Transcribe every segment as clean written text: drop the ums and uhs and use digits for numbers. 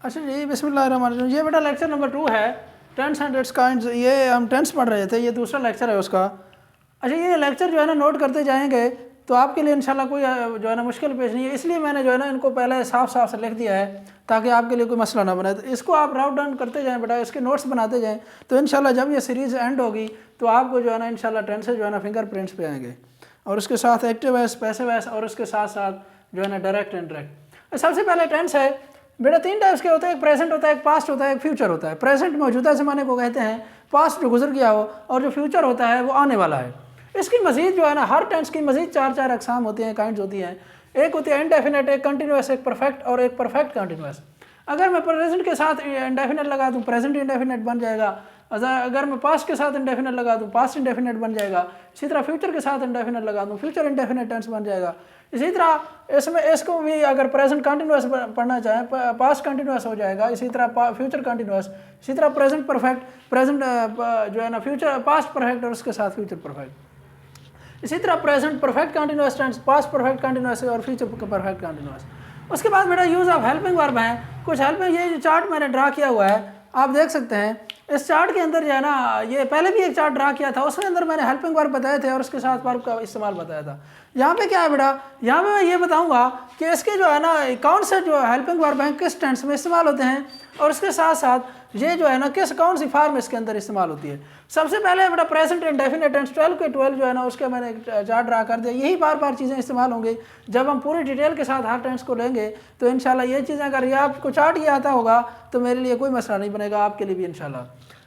अच्छा जी, बिस्मिल्लाहिर्रहमानिर्रहीम। ये बेटा लेक्चर नंबर 2 है, टेंस एंड इट्स काइंड्स। ये हम टेंस पढ़ रहे थे, ये दूसरा लेक्चर है उसका। अच्छा, ये लेक्चर जो है ना नोट करते जाएंगे तो आपके लिए इंशाल्लाह कोई जो है ना मुश्किल पेश नहीं है। इसलिए मैंने जो है ना इनको पहले साफ साफ से लिख दिया है ताकि आपके लिए कोई मसला ना बने। तो इसको आप राउट डाउन करते जाएँ बेटा, इसके नोट्स बनाते जाएँ, तो इंशाल्लाह जब ये सीरीज़ एंड होगी तो आपको जो है ना इंशाल्लाह टेंसेस जो है ना फिंगरप्रिंट्स पे आएंगे, और उसके साथ एक्टिव वॉइस, पैसिव वॉइस, और उसके साथ साथ जो है ना डायरेक्ट इंडायरेक्ट। सबसे पहले टेंस है बेटा, 3 टाइप्स के होते हैं, एक प्रेजेंट होता है, एक पास्ट होता है, एक फ्यूचर होता है। प्रेजेंट मौजूदा ज़माने को कहते हैं, पास्ट जो गुजर गया हो, और जो फ्यूचर होता है वो आने वाला है। इसकी मजीद जो है ना हर टेंस की मजीद 4 अकसाम होती हैं, काइंड्स होती हैं। एक होती है इंडेफिनेट, एक कंटिन्यूस, एक परफेक्ट और एक परफेक्ट कंटिन्यूस। अगर मैं प्रेजेंट के साथ इंडेफिनेट लगा दूँ, प्रेजेंट इंडेफिनेट बन जाएगा। अगर मैं पास्ट के साथ इंडेफिनेट लगा दूँ, पास्ट इंडेफिनेट बन जाएगा। इसी तरह फ्यूचर के साथ इंडेफिनेट लगा दूँ, फ्यूचर इंडेफिनेट टेंस बन जाएगा। इसी तरह इसमें इसको भी अगर प्रेजेंट कंटिन्यूस पढ़ना चाहें, पास्ट कंटिन्यूस हो जाएगा। इसी तरह फ्यूचर कंटिन्यूस, इसी तरह प्रेजेंट परफेक्ट, प्रेजेंट जो है ना फ्यूचर पास्ट परफेक्ट और उसके साथ फ्यूचर परफेक्ट। इसी तरह present perfect continuous tense, past perfect continuous और फ्यूचर परफेक्ट कंटिन्यूस। उसके बाद बेटा यूज़ ऑफ हेल्पिंग वर्ब हैं कुछ। हेल्पिंग, ये जो चार्ट मैंने ड्रा किया हुआ है आप देख सकते हैं। इस चार्ट के अंदर जो है ना, ये पहले भी एक चार्ट ड्रा किया था, उसके अंदर मैंने हेल्पिंग वर्ब बताए थे और उसके साथ वर्ब का इस्तेमाल बताया था। यहाँ पे क्या है बेटा, यहाँ पे मैं ये बताऊंगा कि इसके जो है ना कौन से जो हेल्पिंग वर्ब हैं किस टेंस में इस्तेमाल होते हैं, और उसके साथ साथ ये जो है ना कौन सी फॉर्म इसके अंदर इस्तेमाल होती है। सबसे पहले बेटा प्रेजेंट इंडेफिनिट टेंस 12 के 12 जो है ना उसके मैंने चार्ट ड्रा कर दिया। यही बार बार चीज़ें इस्तेमाल होंगी। जब हम पूरी डिटेल के साथ हर टेंस को लेंगे तो इंशाल्लाह ये चीज़ें, अगर ये आपको चार्ट ये आता होगा तो मेरे लिए कोई मसला नहीं बनेगा, आपके लिए भी इंशाल्लाह।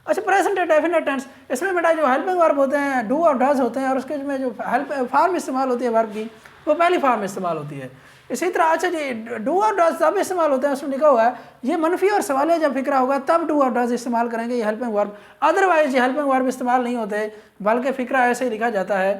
अच्छा, प्रेजेंट इंडेफिनिट टेंस, इसमें बेटा जो हेल्पिंग वर्ब होते हैं डू और डज होते हैं, और उसके में जो हेल्प फॉर्म इस्तेमाल होती है वर्ब की, वो पहली फॉर्म इस्तेमाल होती है। इसी तरह अच्छा जी, डू और डज तब इस्तेमाल होते हैं, उसमें लिखा हुआ है ये मनफी और सवालिया जब फिक्रा होगा तब डू और डज इस्तेमाल करेंगे ये हेल्पिंग वर्ब। अदरवाइज ये हेल्पिंग वर्ब इस्तेमाल नहीं होते, बल्कि फिक्रा ऐसे ही लिखा जाता है।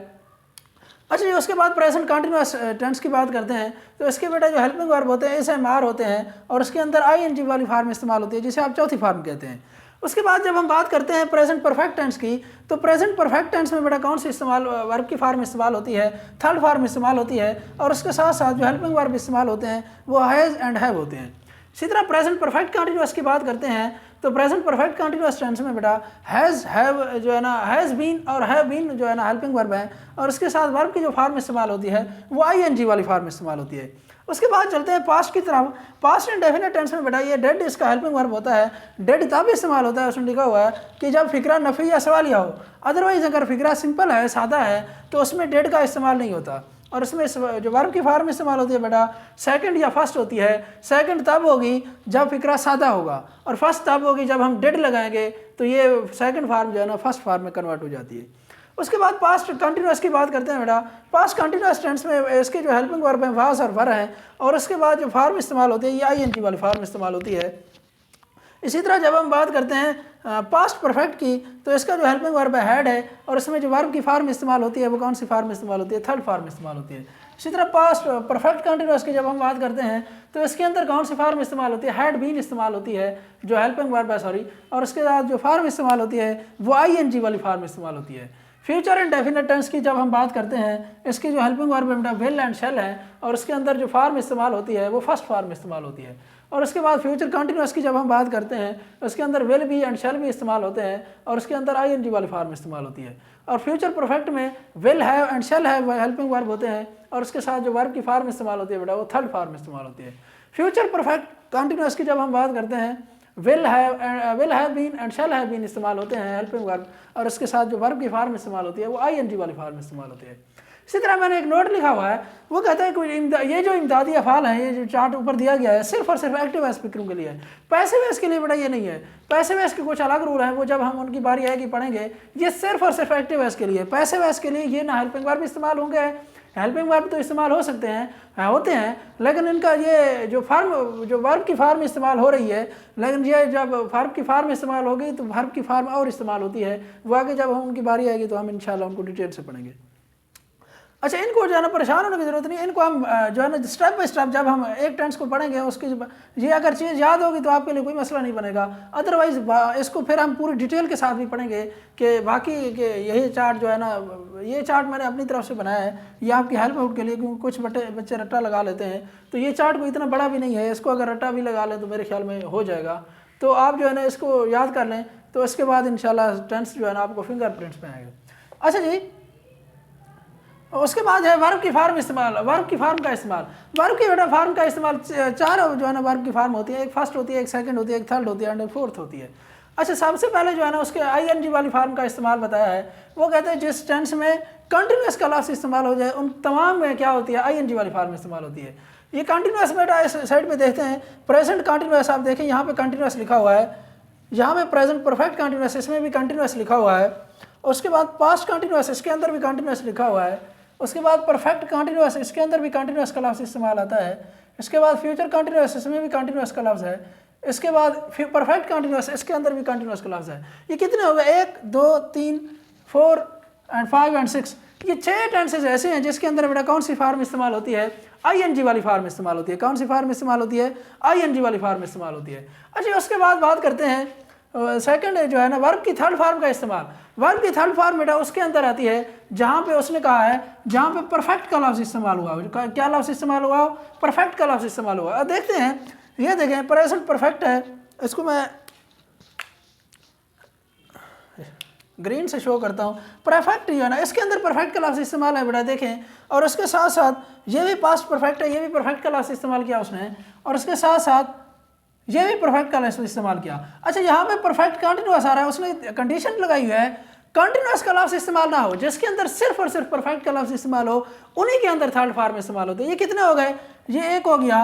अच्छा जी, उसके बाद प्रेजेंट कंटिन्यूस टेंस की बात करते हैं, तो इसके बेटा जो हेल्पिंग वर्ब होते हैं SMR होते हैं, और उसके अंदर ING वाली फार्म इस्तेमाल होती है, जिसे आप चौथी फार्म कहते हैं। उसके बाद जब हम बात करते हैं प्रेजेंट परफेक्ट टेंस की, तो प्रेजेंट परफेक्ट टेंस में बेटा कौन सी इस्तेमाल वर्ब की फार्म इस्तेमाल होती है, थर्ड फार्म इस्तेमाल होती है, और उसके साथ साथ जो हेल्पिंग वर्ब इस्तेमाल होते हैं वो हैज़ एंड हैव होते हैं। इसी तरह प्रेजेंट परफेक्ट कंटिन्यूस की बात करते हैं, तो प्रेजेंट परफेक्ट कंटिन्यूस टेंस में बेटा हैज़, हैव जो है ना हैज़ बीन और हैव बीन जो है ना हेल्पिंग वर्ब है, और उसके साथ वर्ब की जो फार्म इस्तेमाल होती है वो ING वाली फार्म इस्तेमाल होती है। उसके बाद चलते हैं पास्ट की तरफ। पास्ट इंडेफिनिट टेंस में बेटा ये डेड इसका हेल्पिंग वर्ब होता है। डेड तब इस्तेमाल होता है, उसमें लिखा हुआ है कि जब फिक्रा नफ़ी या सवालिया हो। अदरवाइज अगर फिक्रा सिंपल है, सादा है, तो उसमें डेड का इस्तेमाल नहीं होता, और इसमें जो वर्ब की फार्म इस्तेमाल होती है बेटा सेकंड या फर्स्ट होती है। सेकंड तब होगी जब फिक्रा सादा होगा, और फर्स्ट तब होगी जब हम डेड लगाएंगे, तो ये सेकंड फार्म जो है ना फर्स्ट फार्म में कन्वर्ट हो जाती है। उसके बाद पास्ट कंटिन्यूस की बात करते हैं बेटा। पास्ट कंटिन्यूस टेंस में इसके जो हेल्पिंग वर्ब हैं वाज और वर हैं, और उसके बाद जो फार्म इस्तेमाल होती है ये ING वाली फार्म इस्तेमाल होती है। इसी तरह जब हम बात करते हैं पास्ट परफेक्ट की, तो इसका जो हेल्पिंग वर्ब है हैड है, और इसमें जो वर्ब की फार्म इस्तेमाल होती है वो कौन सी फार्म इस्तेमाल होती है, थर्ड फार्म इस्तेमाल होती है। इसी तरह पास्ट परफेक्ट कंटिन्यूस की जब हम बात करते हैं, तो इसके अंदर कौन सी फार्म इस्तेमाल होती है, हैड बीन इस्तेमाल होती है जो हेल्पिंग वर्ब है, सॉरी, और उसके बाद जो फार्म इस्तेमाल होती है वो ING वाली फार्म इस्तेमाल होती है। फ्यूचर इंडेफिनिट टेंस की जब हम बात करते हैं, इसकी जो हेल्पिंग वर्ब है बेटा विल एंड शेल है, और उसके अंदर जो फार्म इस्तेमाल होती है वो फर्स्ट फार्म इस्तेमाल होती है। और उसके बाद फ्यूचर कंटिन्यूस की जब हम बात करते हैं, उसके अंदर विल भी एंड शेल भी इस्तेमाल होते हैं, और उसके अंदर ING वाली फार्म इस्तेमाल होती है। और फ्यूचर परफेक्ट में will have and shall have helping verb होते हैं, और उसके साथ जो वर्ब की फार्म इस्तेमाल होती है बेटा वो थर्ड फार्म इस्तेमाल होती है। फ्यूचर परफेक्ट कंटिन्यूस की जब हम बात करते हैं, will have been and shall have been इस्तेमाल होते हैं हेल्पिंग वर्ब, और उसके साथ जो वर्ब की फार्म इस्तेमाल होती है वो ING वाली फार्म इस्तेमाल होती है। इसी तरह मैंने एक नोट लिखा हुआ है, वो कहता है कि ये जो इमदादी अफ़ाल है, ये जो चार्ट ऊपर दिया गया है, सिर्फ और सिर्फ एक्टिव स्पीकरों के लिए है, पैसिव वॉइस के लिए बेटा ये नहीं है। पैसिव वॉइस के कुछ अलग रूल हैं, वो जब हम उनकी बारी आएगी पढ़ेंगे। ये सिर्फ और सिर्फ एक्टिव वॉइस के लिए। पैसिव वॉइस के लिए ये ना हेल्पिंग वर्ब इस्तेमाल होंगे, हेल्पिंग वर्ब तो इस्तेमाल हो सकते हैं, होते हैं, लेकिन इनका ये जो वर्ब की फार्म इस्तेमाल हो रही है, लेकिन ये जब वर्ब की फार्म इस्तेमाल होगी तो वर्ब की फार्म और इस्तेमाल होती है, वो आगे जब हम उनकी बारी आएगी तो हम इंशाल्लाह उनको डिटेल से पढ़ेंगे। अच्छा, इनको जो है ना परेशान होने की ज़रूरत नहीं, इनको हम जो है ना स्टेप बाय स्टेप जब हम एक टेंस को पढ़ेंगे उसकी ये अगर चीज़ याद होगी तो आपके लिए कोई मसला नहीं बनेगा। अदरवाइज़ इसको फिर हम पूरी डिटेल के साथ भी पढ़ेंगे कि बाकी के यही चार्ट जो है ना, ये चार्ट मैंने अपनी तरफ से बनाया है, ये आपकी हेल्प आउट के लिए, क्योंकि कुछ बच्चे रट्टा लगा लेते हैं। तो ये चार्ट कोई इतना बड़ा भी नहीं है, इसको अगर रट्टा भी लगा लें तो मेरे ख्याल में हो जाएगा। तो आप जो है ना इसको याद कर लें, तो इसके बाद इंशाल्लाह टेंस जो है ना आपको फिंगरप्रिंट्स में आएगा। अच्छा जी, उसके बाद है वर्ब की फार्म इस्तेमाल, वर्ब की फार्म का इस्तेमाल। वर्ब की बेटा फार्म का इस्तेमाल चार जो है ना वर्ब की फार्म होती है, एक फर्स्ट होती है, एक सेकंड होती है, एक थर्ड होती है, एंड एक फोर्थ होती है। अच्छा, सबसे पहले जो है ना उसके आईएनजी वाली फार्म का इस्तेमाल बताया है। वो कहते हैं जिस टेंस में कंटिन्यूस का लफ्ज़ इस्तेमाल हो जाए उन तमाम में क्या होती है, आईएनजी वाली फार्म इस्तेमाल होती है। ये कंटिन्यूस बेटा इस साइड पे देखते हैं, प्रेजेंट कंटिन्यूस आप देखें यहाँ पे कंटिन्यूस लिखा हुआ है, यहाँ पे प्रेजेंट परफेक्ट कंटिन्यूस इसमें भी कंटिन्यूस लिखा हुआ है। उसके बाद पास्ट कंटिन्यूस इसके अंदर भी कंटिन्यूस लिखा हुआ है। उसके बाद परफेक्ट कंटिन्यूस इसके अंदर भी कंटिन्यूस का लफ्ज़ इस्तेमाल आता है। इसके बाद फ्यूचर कंटिन्यूस इसमें भी कंटिन्यूस का लफ्ज़ है। इसके बाद परफेक्ट कंटिन्यूस इसके अंदर भी कंटिन्यूस का लफ्ज़ है। ये कितने हो गए, 1 2 3 4 एंड 5 एंड 6, ये 6 टेंसेज ऐसे हैं जिसके अंदर बेटा कौन सी फार्म इस्तेमाल होती है, आईएनजी वाली फार्म इस्तेमाल होती है। कौन सी फार्म इस्तेमाल होती है, आईएनजी वाली फार्म इस्तेमाल होती है। अच्छा, उसके बाद बात करते हैं सेकंड जो है ना वर्ब की थर्ड फार्म का इस्तेमाल। वर्ब की थर्ड फार्म बेटा उसके अंदर आती है जहाँ पे उसने कहा है, जहाँ पे परफेक्ट का लफ्ज़ इस्तेमाल हुआ, क्या लफ्ज़ इस्तेमाल हुआ, परफेक्ट का लफ्ज़ इस्तेमाल हुआ। अब देखते हैं, ये देखें प्रेजेंट परफेक्ट है, इसको मैं ग्रीन से शो करता हूँ। परफेक्ट जो है ना इसके अंदर परफेक्ट का लफ्ज़ इस्तेमाल है बेटा, देखें। और उसके साथ साथ ये भी पास्ट परफेक्ट है, ये भी परफेक्ट का लफ्ज़ इस्तेमाल किया उसने, और उसके साथ साथ ये भी परफेक्ट का लफ्ज़ इस्तेमाल किया। अच्छा, यहाँ पे परफेक्ट कंटिन्यूस आ रहा है, उसने कंडीशन लगाई हुई है कंटिन्यूस का लफ्ज़ इस्तेमाल ना हो, जिसके अंदर सिर्फ और सिर्फ परफेक्ट का लफ्ज़ इस्तेमाल हो, उन्हीं के अंदर थर्ड फार्म इस्तेमाल होते हैं। ये कितने हो गए, ये 1 हो गया,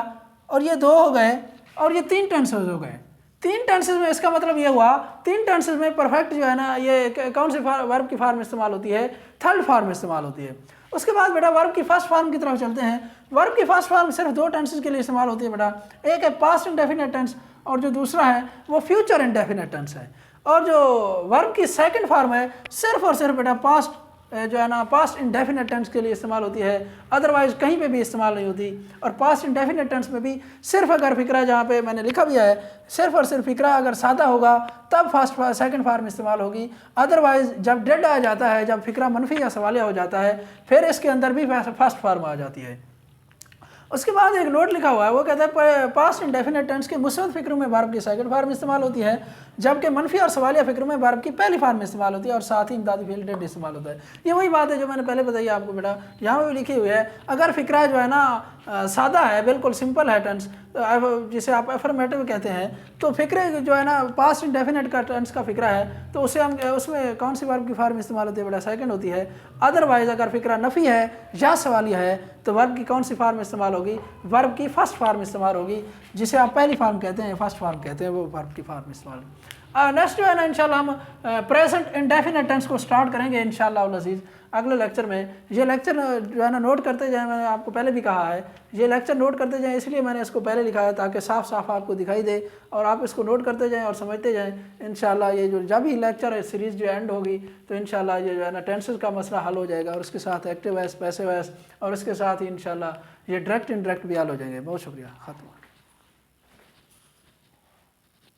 और ये 2 हो गए, और ये 3 टेंसेज हो गए। 3 टेंसेज में इसका मतलब ये हुआ, 3 टेंसेज में परफेक्ट जो है ना ये कौन सी वर्ब की फार्म इस्तेमाल होती है, थर्ड फार्म इस्तेमाल होती है। उसके बाद बेटा वर्ब की फर्स्ट फार्म की तरफ चलते हैं। वर्ब की फर्स्ट फार्म सिर्फ 2 टेंसेज के लिए इस्तेमाल होती है बेटा, एक है पास्ट इंडेफिनिट टेंस और जो दूसरा है वो फ्यूचर इंडेफिनिट टेंस है। और जो वर्ब की सेकंड फार्म है सिर्फ और सिर्फ बेटा पास्ट जो है ना पास्ट इंडेफिनिट टेंस के लिए इस्तेमाल होती है, अदरवाइज कहीं पे भी इस्तेमाल नहीं होती। और पास्ट इंडेफिनिट टेंस में भी सिर्फ अगर फिक्रा, जहाँ पे मैंने लिखा भी है, सिर्फ और सिर्फ फिक्रा अगर सादा होगा तब सेकंड फार्म इस्तेमाल होगी। अदरवाइज जब डेड आ जाता है, जब फिक्रा मनफी या सवालिया हो जाता है, फिर इसके अंदर भी फर्स्ट फार्म आ जाती है। उसके बाद एक नोट लिखा हुआ है, वो कहता है पास्ट इंडेफिनिट टेंस के मुस्बत फिक्रों में वर्ब की सेकंड फार्म इस्तेमाल होती है, जबकि मनफी और सवालिया फिक्रों में वर्ब की पहली फार्म इस्तेमाल होती है, और साथ ही इमदादी फेल डेड इस्तेमाल होता है। ये वही बात है जो मैंने पहले बताई आपको बेटा, यहाँ पे लिखी हुई है। अगर फिक्रा जो है ना सादा है, बिल्कुल सिंपल है टेंस, जिसे आप एफर्मेटिव कहते हैं, तो फिक्रे जो है ना पास्ट इंडेफिनिट का टेंस का फिक्रा है, तो उसे हम उसमें कौन सी वर्ब की फार्म इस्तेमाल होती है बेटा, सेकंड होती है। अदरवाइज अगर फिक्रा नफ़ी है या सवालिया है तो वर्ब की कौन सी फार्म इस्तेमाल होगी, वर्ब की फर्स्ट फार्म इस्तेमाल होगी, जिसे आप पहली फार्म कहते हैं, फर्स्ट फार्म कहते हैं, वो वर्ब की फार्म इस्तेमाल। नेक्स्ट जो है ना इंशाल्लाह हम प्रेजेंट इंडेफिनिट टेंस को स्टार्ट करेंगे इंशाल्लाह अज़ीज़ अगले लेक्चर में। ये लेक्चर जो है ना नोट करते जाएं, मैंने आपको पहले भी कहा है ये लेक्चर नोट करते जाएं, इसलिए मैंने इसको पहले लिखा है ताकि साफ साफ आपको दिखाई दे और आप इसको नोट करते जाएं और समझते जाएं। इंशाल्लाह ये जो जब ही लेक्चर सीरीज़ जो एंड होगी तो इंशाल्लाह ये जो है ना टेंसेस का मसला हल हो जाएगा, और उसके साथ एक्टिव वॉइस, पैसिव वॉइस, और उसके साथ ही इंशाल्लाह ये डायरेक्ट इनडायरेक्ट भी हल हो जाएंगे। बहुत शुक्रिया। ख़त्म।